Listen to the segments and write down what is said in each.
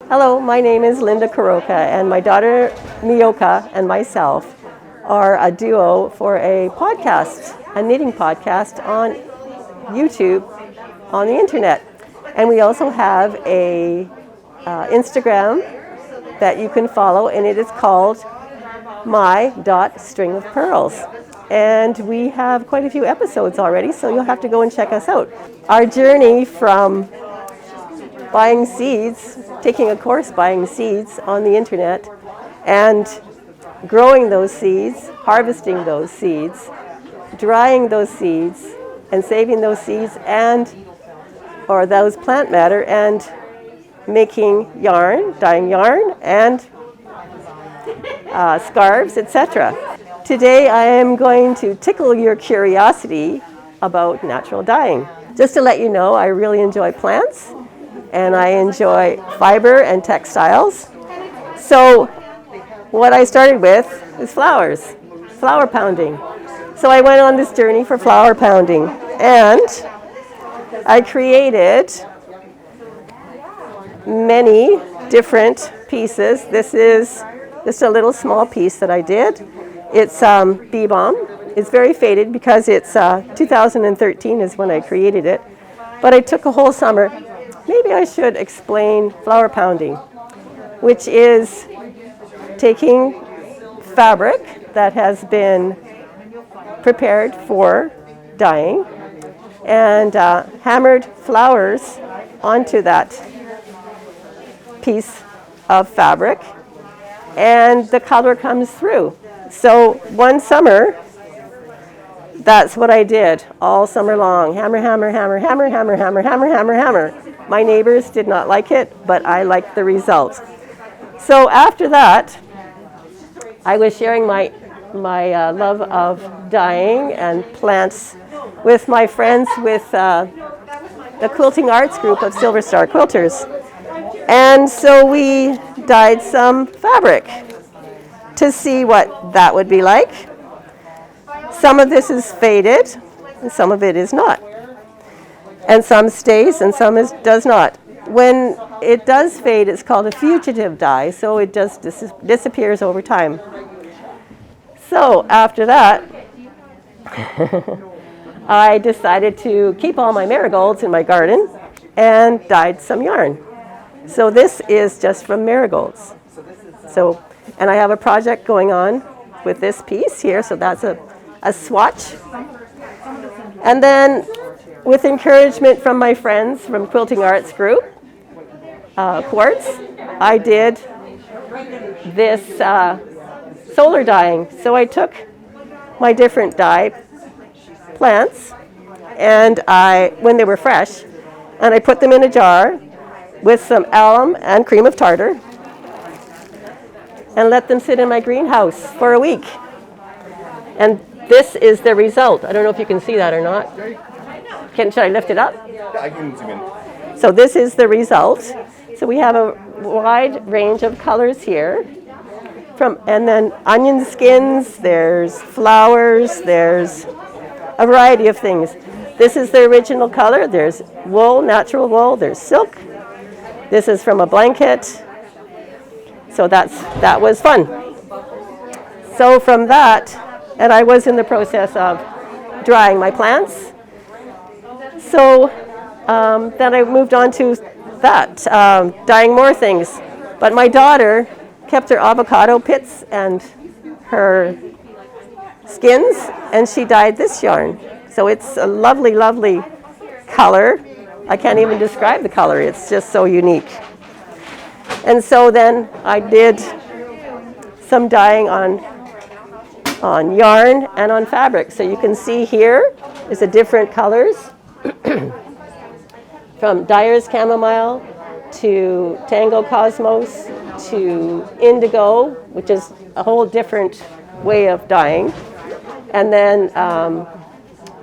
Hello, my name is Lynda and my daughter Mioka and myself are a duo for a podcast, a knitting podcast on YouTube, on the internet. And we also have a Instagram that you can follow, and it is called my.stringofpearls. And we have quite a few episodes already, so you'll have to go and check us out. Our journey from buying seeds, taking a course buying seeds on the internet, and growing those seeds, harvesting those seeds, drying those seeds, and saving those seeds or those plant matter, and making yarn, dyeing yarn, and scarves, etc. Today I am going to tickle your curiosity about natural dyeing. Just to let you know, I really enjoy plants, and I enjoy fiber and textiles. So what I started with is flowers, flower pounding. So I went on this journey for flower pounding, and I created many different pieces. This is just a little small piece that I did. It's bee balm. It's very faded because it's 2013 is when I created it. But I took a whole summer. Maybe I should explain flower pounding, which is taking fabric that has been prepared for dyeing and hammered flowers onto that piece of fabric, and the color comes through. So one summer, that's what I did all summer long. Hammer, hammer, hammer, hammer, hammer, hammer, hammer, hammer, hammer. My neighbors did not like it, but I liked the result. So after that, I was sharing my love of dyeing and plants with my friends with the quilting arts group of Silver Star Quilters. And so we dyed some fabric to see what that would be like. Some of this is faded, and some of it is not. And some stays, and some does not. When it does fade, it's called a fugitive dye, so it just disappears over time. So after that, I decided to keep all my marigolds in my garden and dyed some yarn. So this is just from marigolds. And I have a project going on with this piece here, so that's a swatch. And then with encouragement from my friends from Quilting Arts Group, Quartz, I did this solar dyeing. So I took my different dye plants, and when they were fresh, and I put them in a jar with some alum and cream of tartar and let them sit in my greenhouse for a week. And this is the result. I don't know if you can see that or not. Should I lift it up? Yeah, I can zoom in. So this is the result. So we have a wide range of colors here. And then onion skins, there's flowers, there's a variety of things. This is the original color. There's wool, natural wool, there's silk. This is from a blanket. So that was fun. So from that, and I was in the process of drying my plants. So then I moved on to that, dyeing more things. But my daughter kept her avocado pits and her skins, and she dyed this yarn. So it's a lovely, lovely color. I can't even describe the color. It's just so unique. And so then I did some dyeing on yarn and on fabric. So you can see here is the different colors from Dyer's Chamomile to Tango Cosmos to Indigo, which is a whole different way of dyeing, and then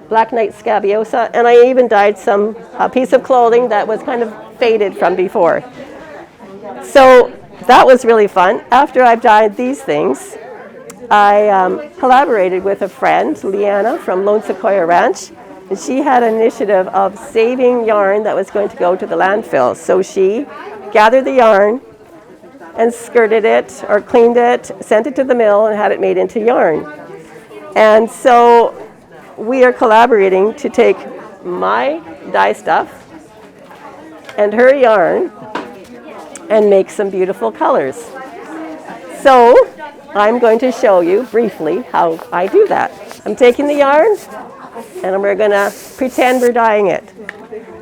Black Knight Scabiosa, and I even dyed a piece of clothing that was kind of faded from before. So that was really fun. After I've dyed these things, I collaborated with a friend, Leanna, from Lone Sequoia Ranch, and she had an initiative of saving yarn that was going to go to the landfill. So she gathered the yarn and skirted it or cleaned it, sent it to the mill and had it made into yarn. And so we are collaborating to take my dye stuff and her yarn and make some beautiful colors. So I'm going to show you briefly how I do that. I'm taking the yarn and we're going to pretend we're dyeing it.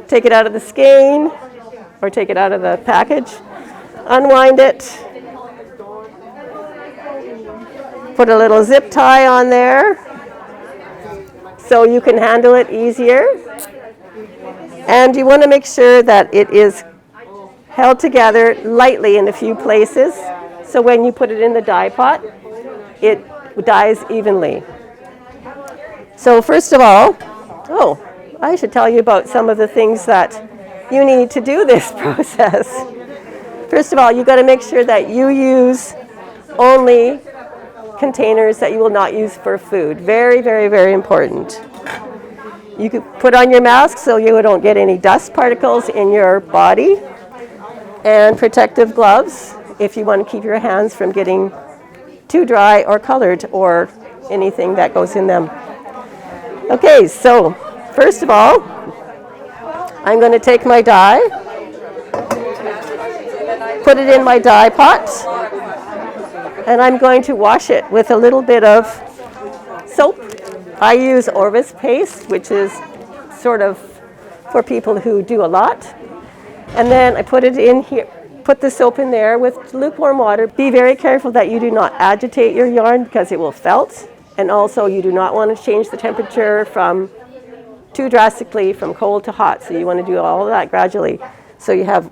Take it out of the skein or take it out of the package, unwind it, put a little zip tie on there so you can handle it easier. And you want to make sure that it is held together lightly in a few places, so when you put it in the dye pot, it dyes evenly. So first of all, I should tell you about some of the things that you need to do this process. First of all, you've got to make sure that you use only containers that you will not use for food. Very, very, very important. You could put on your mask so you don't get any dust particles in your body, and protective gloves if you want to keep your hands from getting too dry or colored or anything that goes in them. Okay, so first of all, I'm going to take my dye, put it in my dye pot, and I'm going to wash it with a little bit of soap. I use Orvis paste, which is sort of for people who do a lot. And then I put it in here, put the soap in there with lukewarm water. Be very careful that you do not agitate your yarn because it will felt. And also you do not want to change the temperature from too drastically from cold to hot. So you want to do all of that gradually. So you have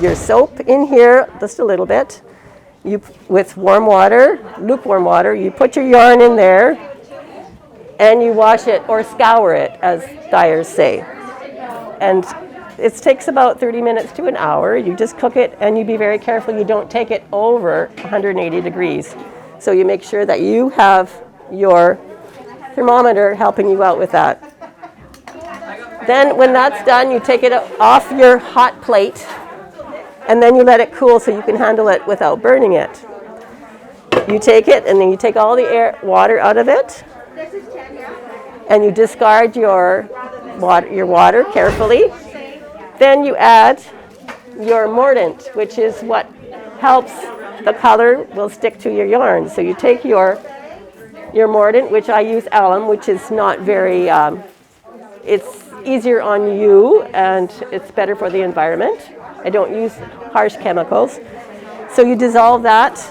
your soap in here, just a little bit. With warm water, lukewarm water, you put your yarn in there and you wash it or scour it, as dyers say. And it takes about 30 minutes to an hour. You just cook it and you be very careful you don't take it over 180 degrees. So you make sure that you have your thermometer helping you out with that. Then when that's done, you take it off your hot plate and then you let it cool so you can handle it without burning it. You take it and then you take all the water out of it and you discard your water carefully. Then you add your mordant, which is what helps the color will stick to your yarn. So you take your mordant, which I use alum, which is not very, it's easier on you and it's better for the environment. I don't use harsh chemicals. So you dissolve that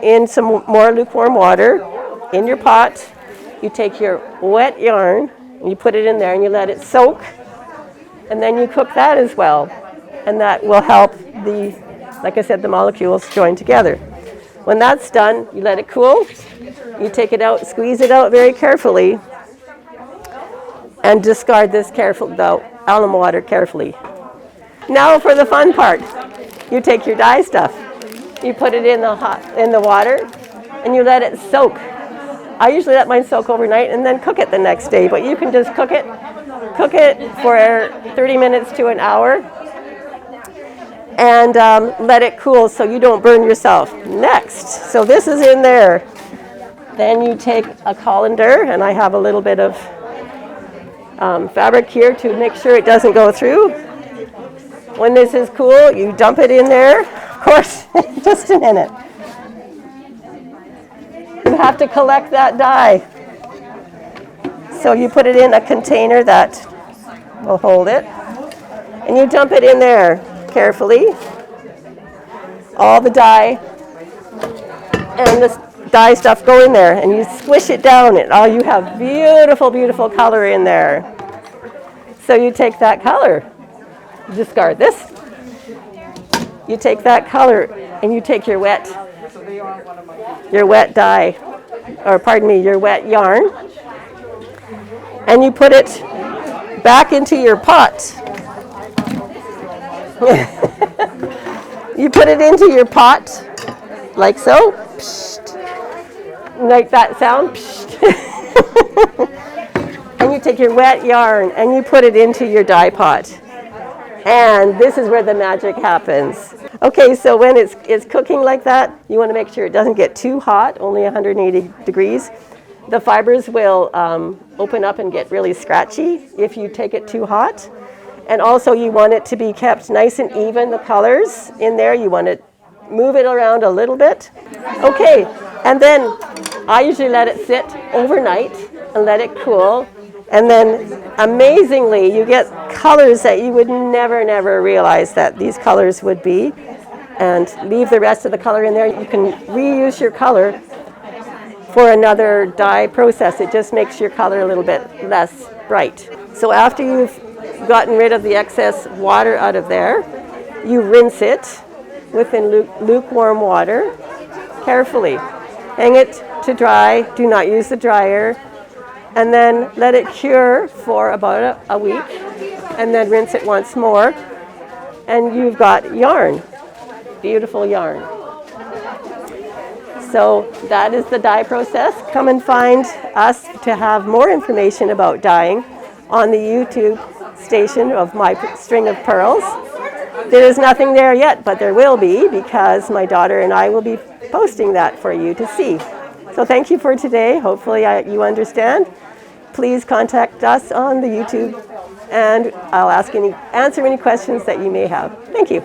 in some more lukewarm water in your pot. You take your wet yarn and you put it in there and you let it soak. And then you cook that as well. And that will help like I said, the molecules join together. When that's done, you let it cool. You take it out, squeeze it out very carefully, and discard this the alum water carefully. Now for the fun part. You take your dye stuff. You put it in the water, and you let it soak. I usually let mine soak overnight and then cook it the next day, but you can just cook it for 30 minutes to an hour and let it cool so you don't burn yourself. Next, so this is in there. Then you take a colander, and I have a little bit of fabric here to make sure it doesn't go through. When this is cool, you dump it in there. Of course, just a minute. You have to collect that dye. So you put it in a container that will hold it, and you dump it in there carefully. All the dye and the dye stuff go in there, and you squish it down, and you have beautiful, beautiful color in there. So you take that color, discard this. You take that color, and you take your wet dye, or pardon me, your wet yarn, and you put it back into your pot. You put it into your pot, like so. Psst. Like that sound. Psst. And you take your wet yarn and you put it into your dye pot. And this is where the magic happens. Okay, so when it's cooking like that, you want to make sure it doesn't get too hot, only 180 degrees. The fibers will open up and get really scratchy if you take it too hot. And also you want it to be kept nice and even, the colors in there. You want to move it around a little bit. Okay, and then I usually let it sit overnight and let it cool. And then amazingly, you get colors that you would never realize that these colors would be. And leave the rest of the color in there. You can reuse your color for another dye process. It just makes your color a little bit less bright. So after you've gotten rid of the excess water out of there, you rinse it within lukewarm water carefully. Hang it to dry. Do not use the dryer. And then let it cure for about a week. And then rinse it once more. And you've got yarn. Beautiful yarn. So that is the dye process. Come and find us to have more information about dyeing on the YouTube station of My String of Pearls. There is nothing there yet, but there will be, because my daughter and I will be posting that for you to see. So thank you for today. Hopefully you understand. Please contact us on the YouTube, and I'll answer any questions that you may have. Thank you.